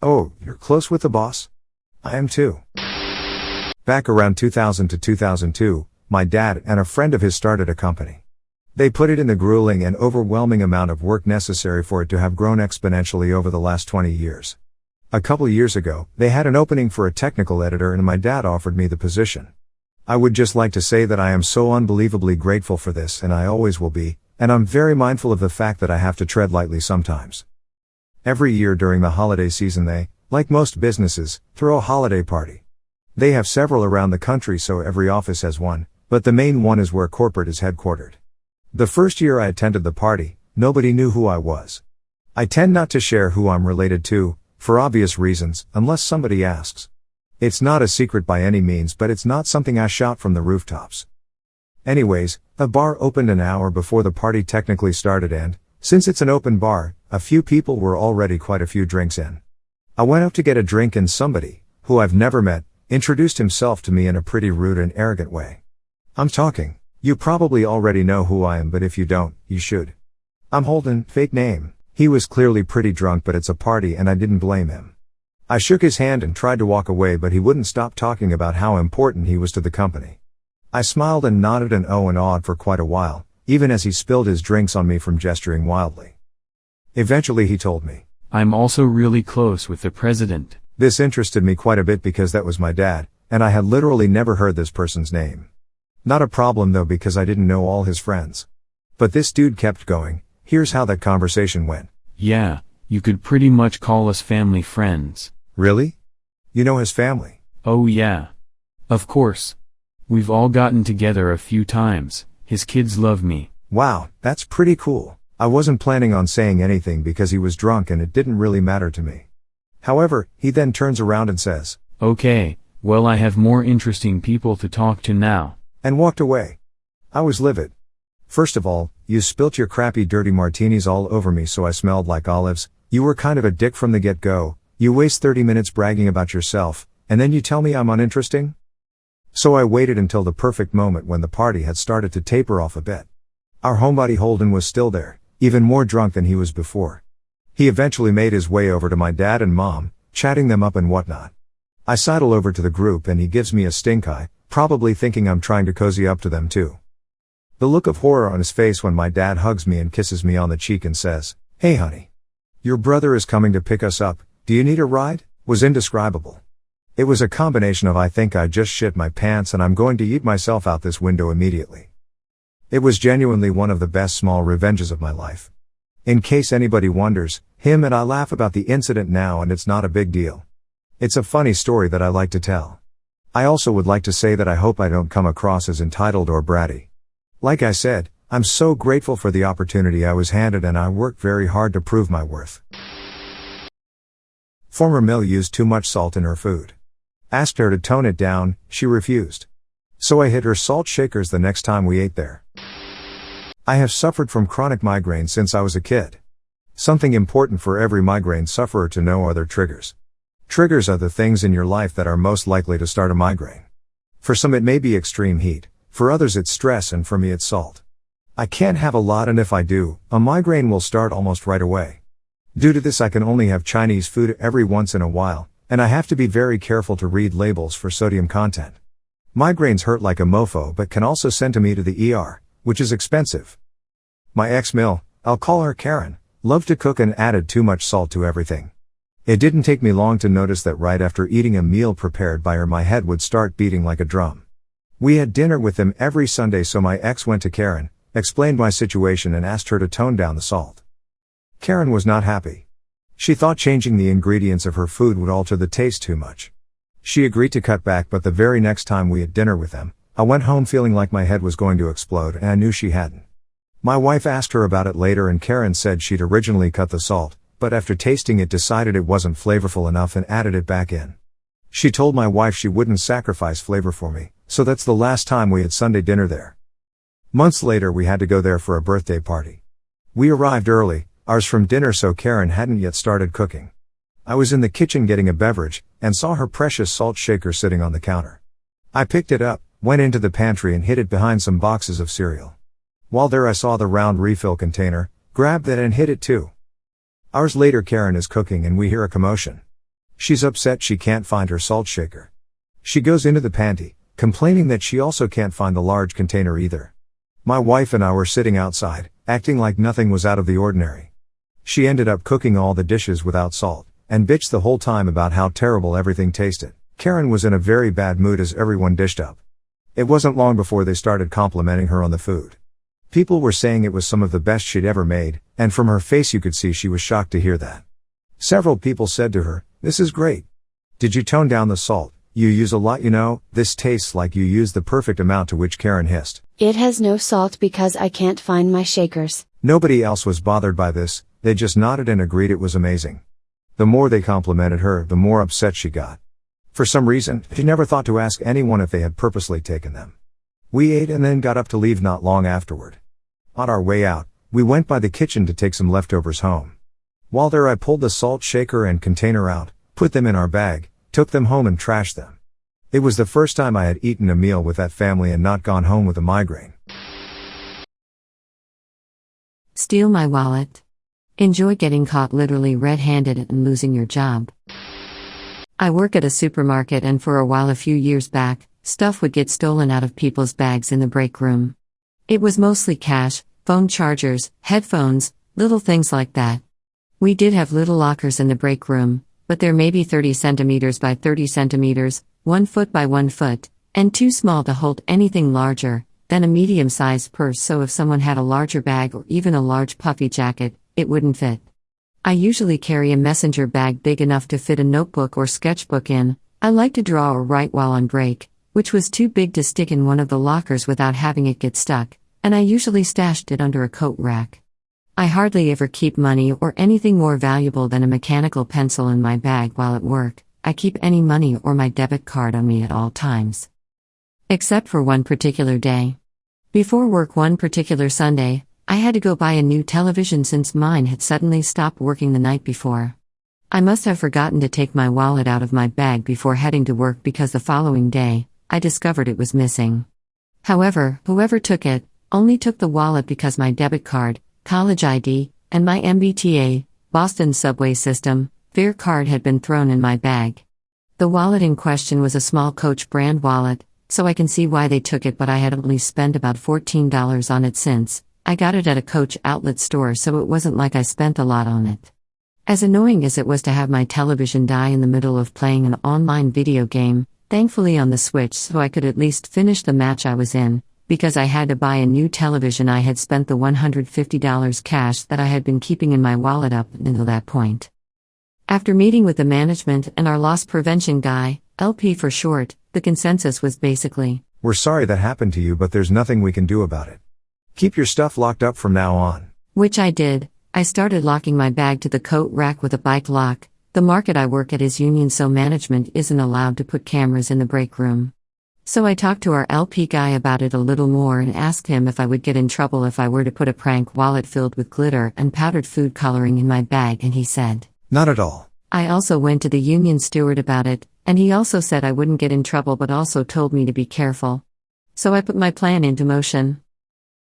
Oh, you're close with the boss? I am too. Back around 2000 to 2002, my dad and a friend of his started a company. They put it in the grueling and overwhelming amount of work necessary for it to have grown exponentially over the last 20 years. A couple years ago, they had an opening for a technical editor and my dad offered me the position. I would just like to say that I am so unbelievably grateful for this, and I always will be, and I'm very mindful of the fact that I have to tread lightly sometimes. Every year during the holiday season they, like most businesses, throw a holiday party. They have several around the country, so every office has one, but the main one is where corporate is headquartered. The first year I attended the party, nobody knew who I was. I tend not to share who I'm related to, for obvious reasons, unless somebody asks. It's not a secret by any means, but it's not something I shout from the rooftops. Anyways, the bar opened an hour before the party technically started, and, since it's an open bar, a few people were already quite a few drinks in. I went up to get a drink and somebody, who I've never met, introduced himself to me in a pretty rude and arrogant way. I'm talking. You probably already know who I am, but if you don't, you should. I'm Holden, fake name. He was clearly pretty drunk, but it's a party and I didn't blame him. I shook his hand and tried to walk away, but he wouldn't stop talking about how important he was to the company. I smiled and nodded and awed for quite a while, even as he spilled his drinks on me from gesturing wildly. Eventually he told me, I'm also really close with the president. This interested me quite a bit because that was my dad, and I had literally never heard this person's name. Not a problem though, because I didn't know all his friends. But this dude kept going. Here's how that conversation went. Yeah, you could pretty much call us family friends. Really? You know his family? Oh yeah. Of course. We've all gotten together a few times. His kids love me. Wow, that's pretty cool. I wasn't planning on saying anything because he was drunk and it didn't really matter to me. However, he then turns around and says, Okay, well I have more interesting people to talk to now. And walked away. I was livid. First of all, you spilt your crappy dirty martinis all over me so I smelled like olives. You were kind of a dick from the get-go. You waste 30 minutes bragging about yourself, and then you tell me I'm uninteresting? So I waited until the perfect moment when the party had started to taper off a bit. Our homebody Holden was still there, even more drunk than he was before. He eventually made his way over to my dad and mom, chatting them up and whatnot. I sidle over to the group and he gives me a stink eye, probably thinking I'm trying to cozy up to them too. The look of horror on his face when my dad hugs me and kisses me on the cheek and says, Hey honey. Your brother is coming to pick us up, do you need a ride? Was indescribable. It was a combination of I think I just shit my pants and I'm going to eat myself out this window immediately. It was genuinely one of the best small revenges of my life. In case anybody wonders, him and I laugh about the incident now and it's not a big deal. It's a funny story that I like to tell. I also would like to say that I hope I don't come across as entitled or bratty. Like I said, I'm so grateful for the opportunity I was handed and I worked very hard to prove my worth. Former Mill used too much salt in her food. Asked her to tone it down, she refused. So I hid her salt shakers the next time we ate there. I have suffered from chronic migraine since I was a kid. Something important for every migraine sufferer to know are their triggers. Triggers are the things in your life that are most likely to start a migraine. For some it may be extreme heat, for others it's stress, and for me it's salt. I can't have a lot, and if I do, a migraine will start almost right away. Due to this I can only have Chinese food every once in a while, and I have to be very careful to read labels for sodium content. Migraines hurt like a mofo but can also send me to the ER, which is expensive. My ex-Mill, I'll call her Karen, loved to cook and added too much salt to everything. It didn't take me long to notice that right after eating a meal prepared by her my head would start beating like a drum. We had dinner with them every Sunday, so my ex went to Karen, explained my situation and asked her to tone down the salt. Karen was not happy. She thought changing the ingredients of her food would alter the taste too much. She agreed to cut back, but the very next time we had dinner with them, I went home feeling like my head was going to explode and I knew she hadn't. My wife asked her about it later and Karen said she'd originally cut the salt, but after tasting it decided it wasn't flavorful enough and added it back in. She told my wife she wouldn't sacrifice flavor for me, so that's the last time we had Sunday dinner there. Months later we had to go there for a birthday party. We arrived early, ours from dinner, so Karen hadn't yet started cooking. I was in the kitchen getting a beverage, and saw her precious salt shaker sitting on the counter. I picked it up, went into the pantry and hid it behind some boxes of cereal. While there I saw the round refill container, grabbed that and hid it too. Hours later Karen is cooking and we hear a commotion. She's upset she can't find her salt shaker. She goes into the pantry, complaining that she also can't find the large container either. My wife and I were sitting outside, acting like nothing was out of the ordinary. She ended up cooking all the dishes without salt, and bitched the whole time about how terrible everything tasted. Karen was in a very bad mood as everyone dished up. It wasn't long before they started complimenting her on the food. People were saying it was some of the best she'd ever made, and from her face you could see she was shocked to hear that. Several people said to her, "This is great. Did you tone down the salt? You use a lot, you know. This tastes like you used the perfect amount," to which Karen hissed, "It has no salt because I can't find my shakers." Nobody else was bothered by this, they just nodded and agreed it was amazing. The more they complimented her, the more upset she got. For some reason, she never thought to ask anyone if they had purposely taken them. We ate and then got up to leave not long afterward. On our way out, we went by the kitchen to take some leftovers home. While there I pulled the salt shaker and container out, put them in our bag, took them home and trashed them. It was the first time I had eaten a meal with that family and not gone home with a migraine. Steal my wallet. Enjoy getting caught literally red-handed and losing your job. I work at a supermarket, and for a while a few years back, stuff would get stolen out of people's bags in the break room. It was mostly cash, phone chargers, headphones, little things like that. We did have little lockers in the break room, but they're maybe 30 centimeters by 30 centimeters, 1 foot by 1 foot, and too small to hold anything larger than a medium-sized purse, so if someone had a larger bag or even a large puffy jacket, it wouldn't fit. I usually carry a messenger bag big enough to fit a notebook or sketchbook in. I like to draw or write while on break, which was too big to stick in one of the lockers without having it get stuck, and I usually stashed it under a coat rack. I hardly ever keep money or anything more valuable than a mechanical pencil in my bag while at work. I keep any money or my debit card on me at all times. Except for one particular day. Before work one particular Sunday, I had to go buy a new television since mine had suddenly stopped working the night before. I must have forgotten to take my wallet out of my bag before heading to work, because the following day, I discovered it was missing. However, whoever took it only took the wallet because my debit card, college ID, and my MBTA, Boston subway system, fare card had been thrown in my bag. The wallet in question was a small Coach brand wallet, so I can see why they took it, but I had only spent about $14 on it since I got it at a Coach outlet store, so it wasn't like I spent a lot on it. As annoying as it was to have my television die in the middle of playing an online video game, thankfully on the Switch, so I could at least finish the match I was in, because I had to buy a new television, I had spent the $150 cash that I had been keeping in my wallet up until that point. After meeting with the management and our loss prevention guy, LP for short, the consensus was basically, "We're sorry that happened to you, but there's nothing we can do about it. Keep your stuff locked up from now on." Which I did. I started locking my bag to the coat rack with a bike lock. The market I work at is union, so management isn't allowed to put cameras in the break room. So I talked to our LP guy about it a little more and asked him if I would get in trouble if I were to put a prank wallet filled with glitter and powdered food coloring in my bag, and he said, "Not at all." I also went to the union steward about it, and he also said I wouldn't get in trouble, but also told me to be careful. So I put my plan into motion.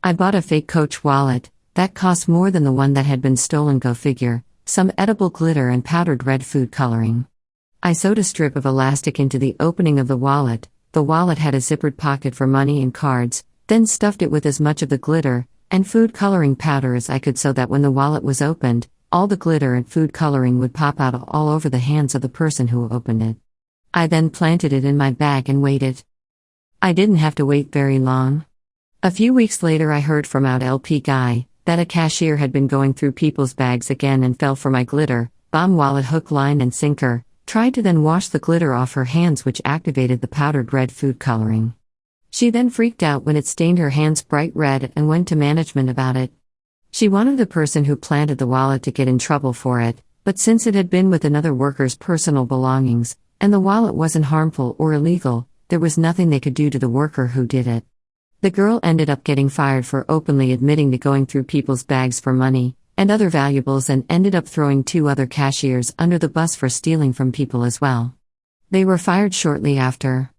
I bought a fake Coach wallet that cost more than the one that had been stolen, go figure, some edible glitter and powdered red food coloring. I sewed a strip of elastic into the opening of the wallet. The wallet had a zippered pocket for money and cards, then stuffed it with as much of the glitter and food coloring powder as I could, so that when the wallet was opened, all the glitter and food coloring would pop out all over the hands of the person who opened it. I then planted it in my bag and waited. I didn't have to wait very long. A few weeks later I heard from our LP guy that a cashier had been going through people's bags again and fell for my glitter bomb wallet hook, line and sinker, tried to then wash the glitter off her hands, which activated the powdered red food coloring. She then freaked out when it stained her hands bright red and went to management about it. She wanted the person who planted the wallet to get in trouble for it, but since it had been with another worker's personal belongings, and the wallet wasn't harmful or illegal, there was nothing they could do to the worker who did it. The girl ended up getting fired for openly admitting to going through people's bags for money and other valuables, and ended up throwing 2 other cashiers under the bus for stealing from people as well. They were fired shortly after.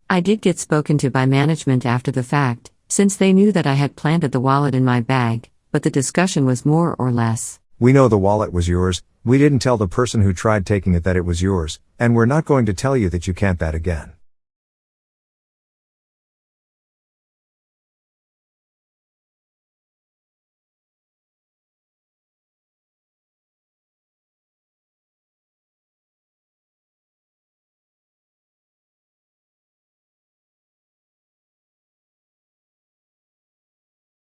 I did get spoken to by management after the fact, since they knew that I had planted the wallet in my bag, but the discussion was more or less, "We know the wallet was yours, We didn't tell the person who tried taking it that it was yours, and we're not going to tell you that you can't that again.